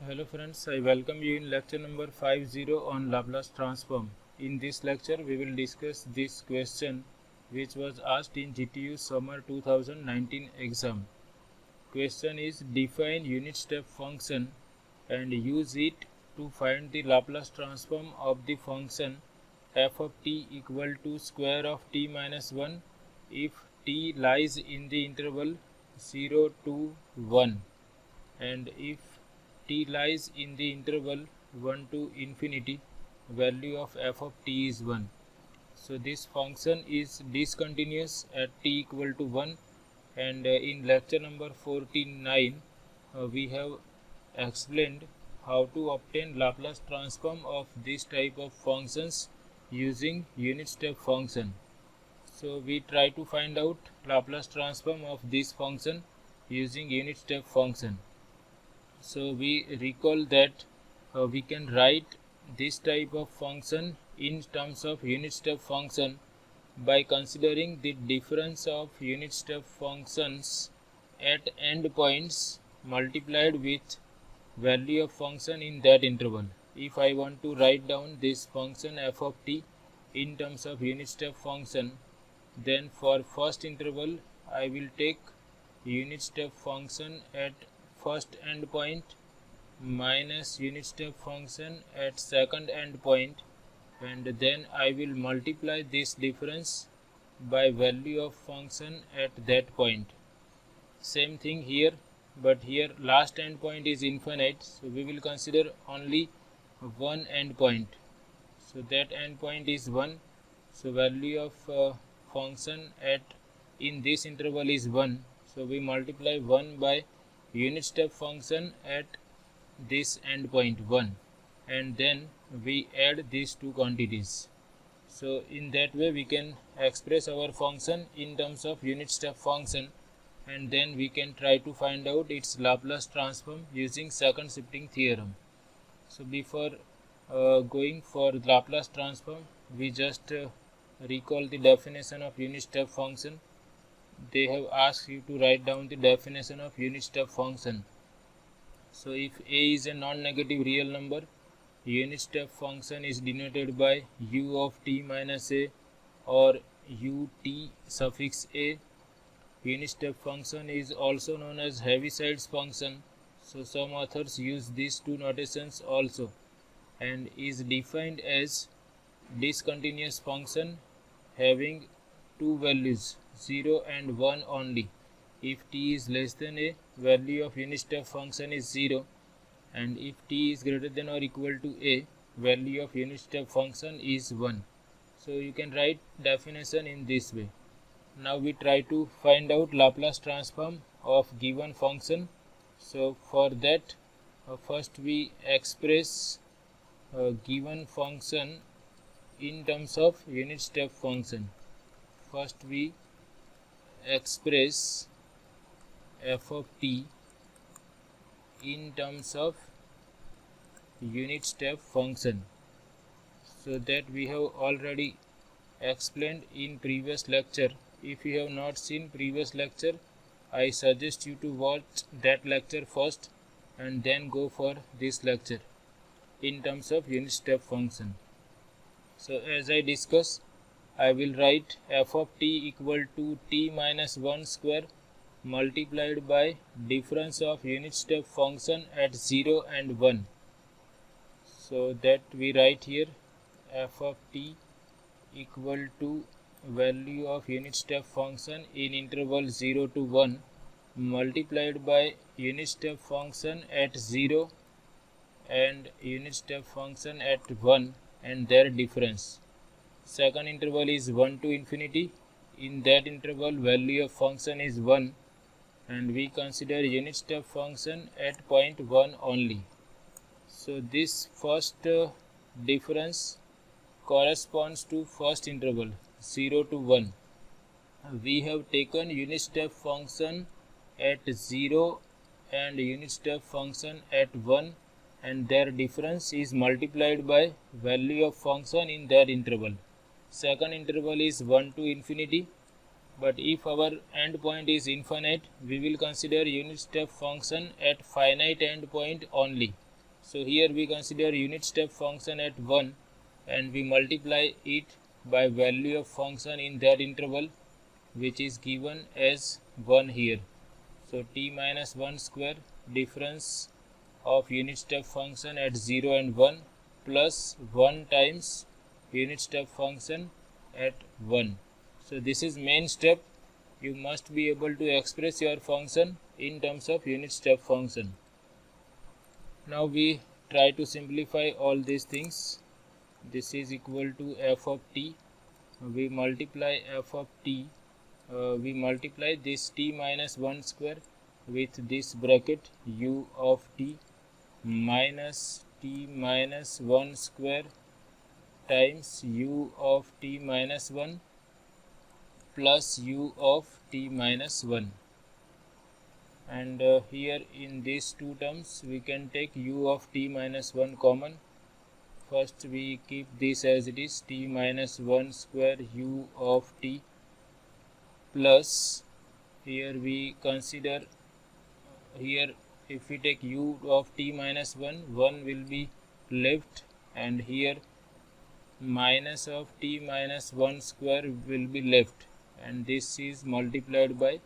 Hello friends, I welcome you in lecture number 50 on Laplace transform. In this lecture we will discuss this question which was asked in GTU Summer 2019 exam. Question is define unit step function and use it to find the Laplace transform of the function f of t equal to square of t minus 1 if t lies in the interval 0 to 1 and if t lies in the interval 1 to infinity, value of f of t is 1. So this function is discontinuous at t equal to 1, and in lecture number 49 we have explained how to obtain Laplace transform of this type of functions using unit step function. So we try to find out Laplace transform of this function using unit step function. So we recall that we can write this type of function in terms of unit step function by considering the difference of unit step functions at endpoints multiplied with value of function in that interval. If I want to write down this function f of t in terms of unit step function, then for first interval I will take unit step function at first endpoint minus unit step function at second endpoint, and then I will multiply this difference by value of function at that point. Same thing here, but here last endpoint is infinite, so we will consider only one endpoint. So that endpoint is 1, so value of function at in this interval is 1, so we multiply 1 by unit step function at this endpoint 1, and then we add these two quantities. So in that way we can express our function in terms of unit step function, and then we can try to find out its Laplace transform using second shifting theorem. So before going for Laplace transform, we just recall the definition of unit step function. They have asked you to write down the definition of unit step function. So if a is a non-negative real number, unit step function is denoted by u of t minus a or ut suffix a. Unit step function is also known as Heaviside's function, so some authors use these two notations also, and is defined as discontinuous function having two values 0 and 1 only. If t is less than a, value of unit step function is 0, and if t is greater than or equal to a, value of unit step function is 1. So you can write definition in this way. Now we try to find out Laplace transform of given function. So for that first we express given function in terms of unit step function. First we express f of t in terms of unit step function. So that we have already explained in previous lecture. If you have not seen previous lecture, I suggest you to watch that lecture first and then go for this lecture in terms of unit step function. So as I discussed, I will write f of t equal to t minus 1 square multiplied by difference of unit step function at 0 and 1. So that we write here f of t equal to value of unit step function in interval 0 to 1 multiplied by unit step function at 0 and unit step function at 1 and their difference. Second interval is 1 to infinity. In that interval value of function is 1, and we consider unit step function at point 1 only. So this first difference corresponds to first interval 0 to 1. We have taken unit step function at 0 and unit step function at 1, and their difference is multiplied by value of function in that interval. Second interval is 1 to infinity, but if our endpoint is infinite, we will consider unit step function at finite endpoint only. So here we consider unit step function at 1 and we multiply it by value of function in that interval, which is given as 1 here. So t minus 1 square difference of unit step function at 0 and 1 plus 1 times unit step function at 1. So this is main step. You must be able to express your function in terms of unit step function. Now we try to simplify all these things. This is equal to f of t. We multiply f of t. We multiply this t minus 1 square with this bracket u of t minus t minus 1 square times u of t minus 1 plus u of t minus 1. And here in these two terms we can take u of t minus 1 common. First we keep this as it is, t minus 1 square u of t plus, here we consider, here if we take u of t minus 1, 1 will be left, and here minus of t minus 1 square will be left, and this is multiplied by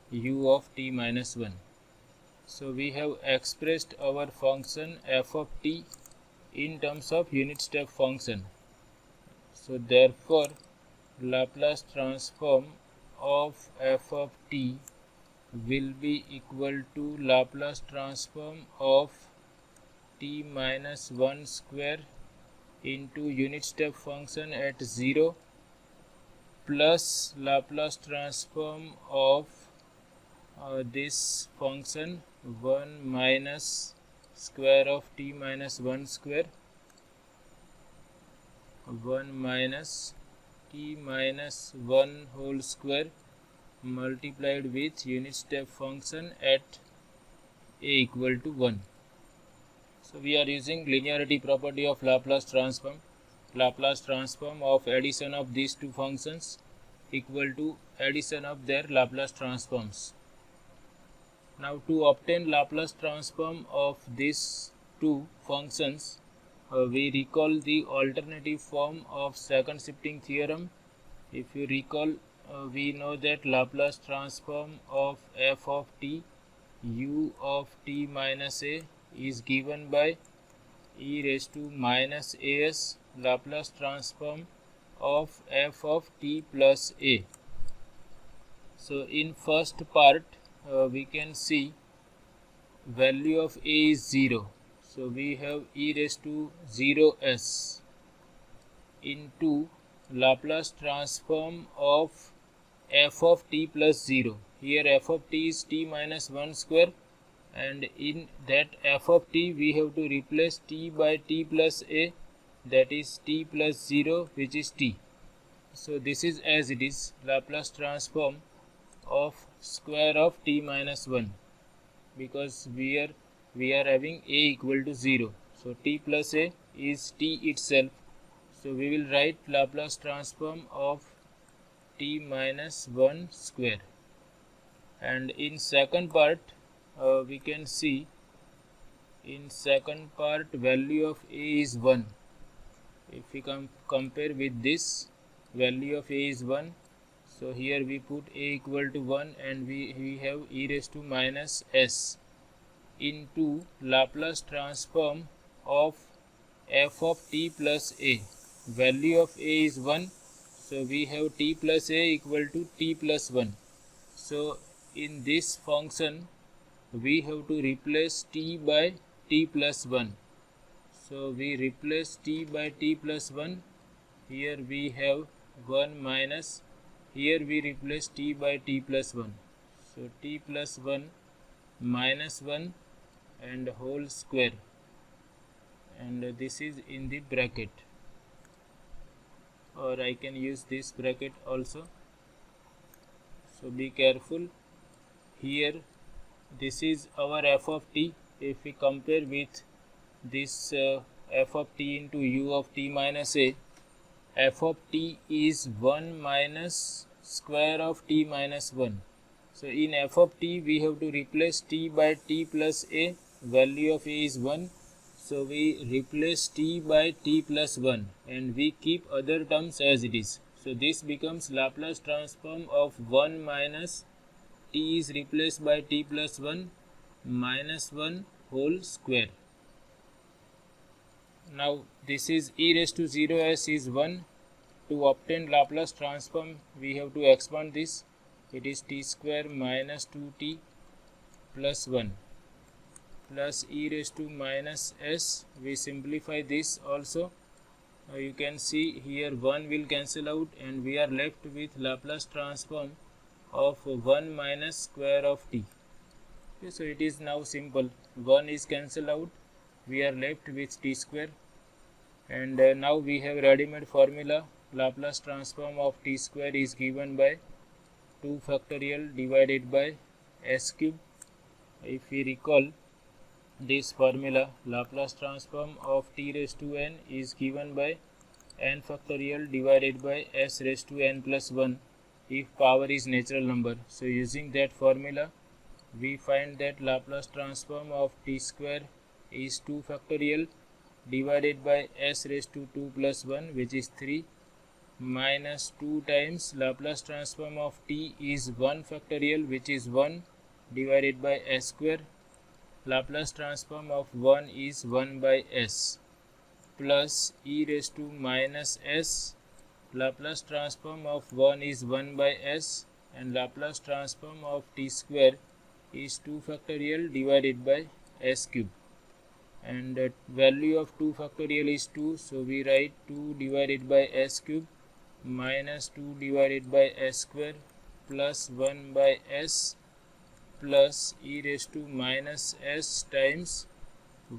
u of t minus 1. So we have expressed our function f of t in terms of unit step function. So therefore Laplace transform of f of t will be equal to Laplace transform of t minus 1 square into unit step function at 0 plus Laplace transform of this function 1 minus square of t minus 1 square 1 minus t minus 1 whole square multiplied with unit step function at a equal to 1. So we are using linearity property of Laplace transform. Laplace transform of addition of these two functions equal to addition of their Laplace transforms. Now to obtain Laplace transform of these two functions, we recall the alternative form of second shifting theorem. If you recall, we know that Laplace transform of f of t u of t minus a is given by e raised to minus as Laplace transform of f of t plus a. So in first part we can see value of a is 0. So we have e raised to 0s into Laplace transform of f of t plus 0. Here f of t is t minus 1 square, and in that f of t we have to replace t by t plus a, that is t plus 0, which is t. So this is as it is, Laplace transform of square of t minus 1, because we are having a equal to 0. So t plus a is t itself. So we will write Laplace transform of t minus 1 square. And in second part we can see, in second part value of a is 1. If we compare with this, value of a is 1. So here we put a equal to 1 and we have e raised to minus s into Laplace transform of f of t plus a. Value of a is 1. So we have t plus a equal to t plus 1. So in this function we have to replace t by t plus 1. So we replace t by t plus 1. Here we have 1 minus, here we replace t by t plus 1. So t plus 1 minus 1 and whole square, and this is in the bracket, or I can use this bracket also. So be careful. Here this is our f of t. If we compare with this f of t into u of t minus a, f of t is 1 minus square of t minus 1. So in f of t we have to replace t by t plus a. Value of a is 1. So we replace t by t plus 1 and we keep other terms as it is. So this becomes Laplace transform of 1 minus t is replaced by t plus 1 minus 1 whole square. Now this is e raised to 0s is 1. To obtain Laplace transform we have to expand this. It is t square minus 2t plus 1 plus e raised to minus s. We simplify this also. You can see here 1 will cancel out and we are left with Laplace transform of 1 minus square of t. Okay, so it is now simple. 1 is cancelled out. We are left with t square. And now we have ready-made formula. Laplace transform of t square is given by 2 factorial divided by s cube. If we recall this formula, Laplace transform of t raised to n is given by n factorial divided by s raised to n plus 1 if power is natural number. So using that formula we find that Laplace transform of t square is 2 factorial divided by s raised to 2 plus 1 which is 3 minus 2 times Laplace transform of t is 1 factorial which is 1 divided by s square. Laplace transform of 1 is 1 by s plus e raised to minus s. Laplace transform of 1 is 1 by s and Laplace transform of t square is 2 factorial divided by s cube. And value of 2 factorial is 2, so we write 2 divided by s cube minus 2 divided by s square plus 1 by s plus e raised to minus s times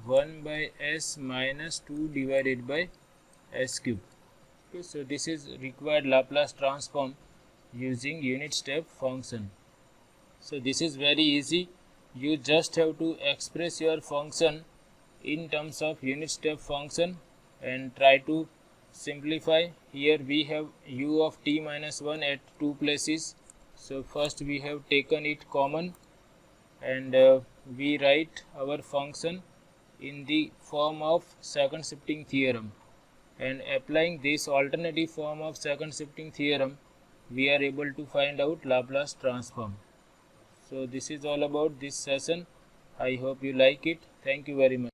1 by s minus 2 divided by s cube. Okay, so this is required Laplace transform using unit step function. So this is very easy. You just have to express your function in terms of unit step function and try to simplify. Here we have u of t minus 1 at 2 places. So first we have taken it common and we write our function in the form of second shifting theorem, and applying this alternative form of second shifting theorem we are able to find out Laplace transform. So this is all about this session. I hope you like it. Thank you very much.